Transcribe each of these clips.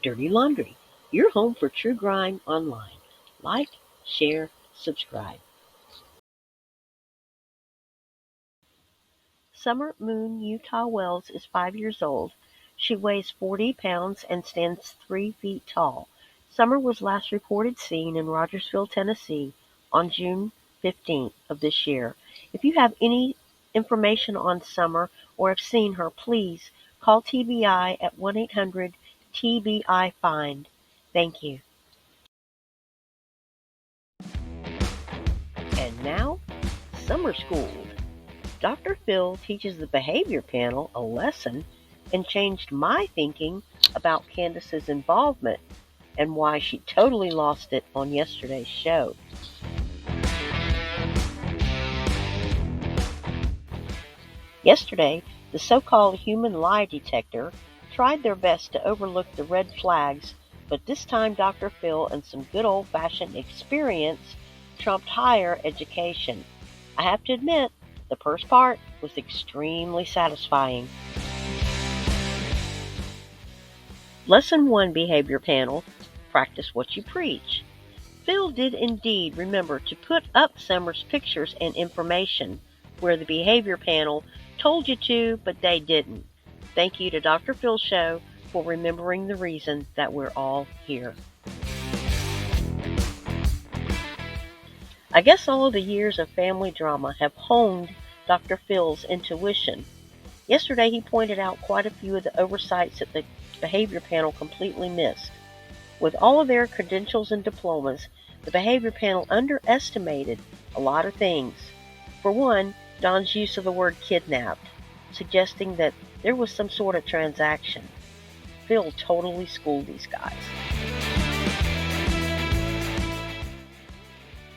Dirty Laundry, your home for true crime online. Like, share, subscribe. Summer Moon Utah Wells is 5 years old. She weighs 40 pounds and stands 3 feet tall. Summer was last reported seen in Rogersville, Tennessee on June 15th of this year. If you have any information on Summer or have seen her, please call TBI at 1-800-TBI-FIND. Thank you. And now, Summer Schooled. Dr. Phil teaches the behavior panel a lesson and changed my thinking about Candace's involvement and why she totally lost it on yesterday's show. Yesterday, the so-called human lie detector tried their best to overlook the red flags, but this time Dr. Phil and some good old-fashioned experience trumped higher education. I have to admit, the first part was extremely satisfying. Lesson 1 Behavior Panel, Practice What You Preach. Phil did indeed remember to put up Summer's pictures and information where the behavior panel told you to, but they didn't. Thank you to Dr. Phil's show for remembering the reason that we're all here. I guess all of the years of family drama have honed Dr. Phil's intuition. Yesterday he pointed out quite a few of the oversights that the behavior panel completely missed. With all of their credentials and diplomas, the behavior panel underestimated a lot of things. For one, Don's use of the word kidnapped, suggesting that there was some sort of transaction. Phil totally schooled these guys.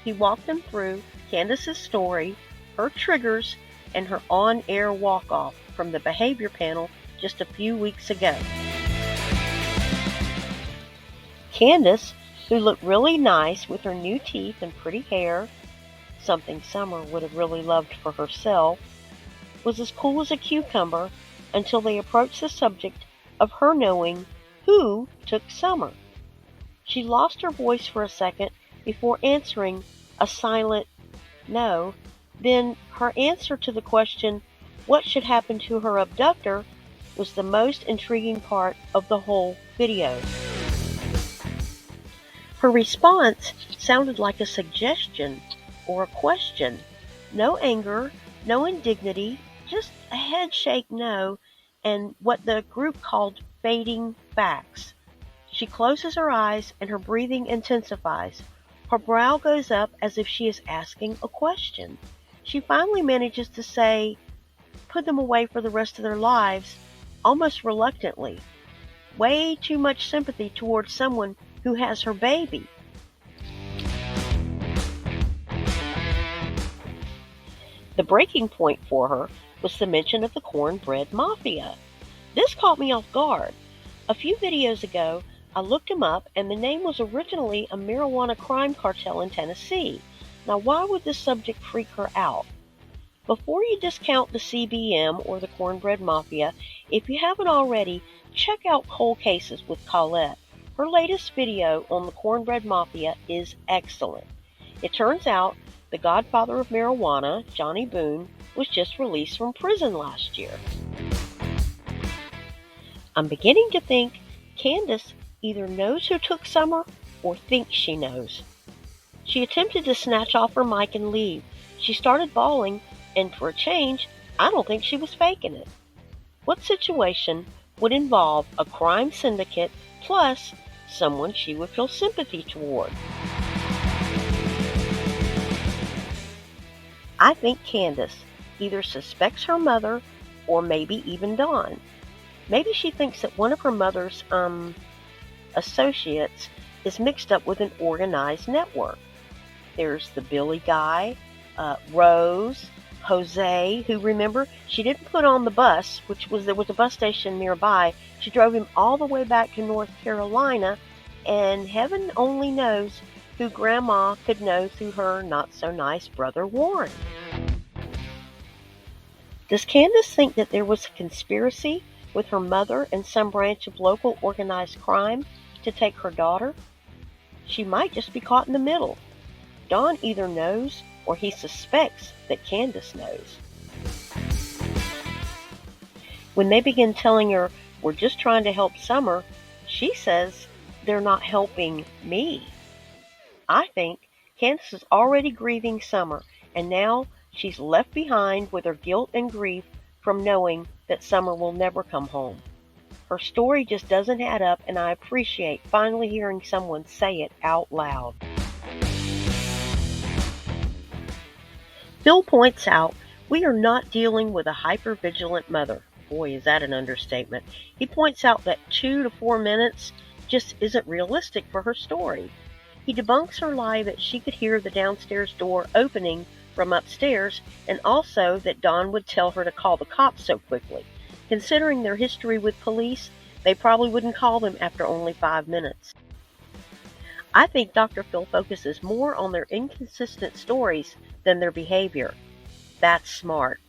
He walked them through Candace's story, her triggers, and her on-air walk-off from the behavior panel just a few weeks ago. Candace, who looked really nice with her new teeth and pretty hair, something Summer would have really loved for herself, was as cool as a cucumber until they approached the subject of her knowing who took Summer. She lost her voice for a second before answering a silent no. Then her answer to the question, what should happen to her abductor, was the most intriguing part of the whole video. Her response sounded like a suggestion or a question. No anger, no indignity, just a head shake no, and what the group called fading facts. She closes her eyes and her breathing intensifies. Her brow goes up as if she is asking a question. She finally manages to say, put them away for the rest of their lives, almost reluctantly. Way too much sympathy towards someone who has her baby. The breaking point for her was the mention of the cornbread mafia. This caught me off guard. A few videos ago, I looked him up, and the name was originally a marijuana crime cartel in Tennessee. Now, why would this subject freak her out? Before you discount the CBM or the Cornbread Mafia, if you haven't already, check out Cold Cases with Colette. Her latest video on the Cornbread Mafia is excellent. It turns out the godfather of marijuana, Johnny Boone, was just released from prison last year. I'm beginning to think Candace either knows who took Summer or thinks she knows. She attempted to snatch off her mic and leave. She started bawling, and for a change, I don't think she was faking it. What situation would involve a crime syndicate plus someone she would feel sympathy toward? I think Candace either suspects her mother or maybe even Dawn. Maybe she thinks that one of her mother's associates is mixed up with an organized network. There's the Billy guy, Rose, Jose, who, remember, she didn't put on the bus, there was a bus station nearby. She drove him all the way back to North Carolina, and heaven only knows who Grandma could know through her not-so-nice brother Warren. Does Candace think that there was a conspiracy with her mother and some branch of local organized crime to take her daughter? She might just be caught in the middle. Don either knows or he suspects that Candace knows. When they begin telling her, "We're just trying to help Summer," she says, "They're not helping me." I think Candace is already grieving Summer, and now she's left behind with her guilt and grief from knowing that Summer will never come home. Her story just doesn't add up, and I appreciate finally hearing someone say it out loud. Phil points out we are not dealing with a hyper-vigilant mother. Boy, is that an understatement. He points out that 2 to 4 minutes just isn't realistic for her story. He debunks her lie that she could hear the downstairs door opening from upstairs, and also that Don would tell her to call the cops so quickly. Considering their history with police, they probably wouldn't call them after only 5 minutes. I think Dr. Phil focuses more on their inconsistent stories than their behavior. That's smart.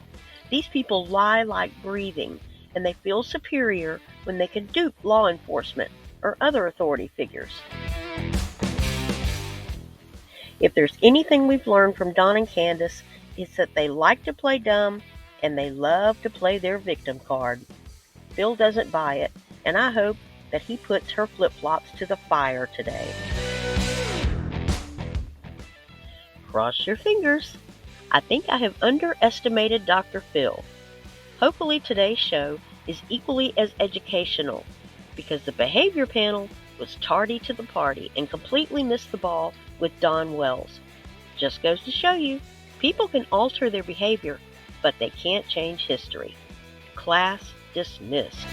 These people lie like breathing, and they feel superior when they can dupe law enforcement or other authority figures. If there's anything we've learned from Don and Candace, it's that they like to play dumb and they love to play their victim card. Phil doesn't buy it, and I hope that he puts her flip-flops to the fire today. Cross your fingers. I think I have underestimated Dr. Phil. Hopefully today's show is equally as educational, because the behavior panel was tardy to the party and completely missed the ball with Don Wells. Just goes to show you, people can alter their behavior, but they can't change history. Class dismissed.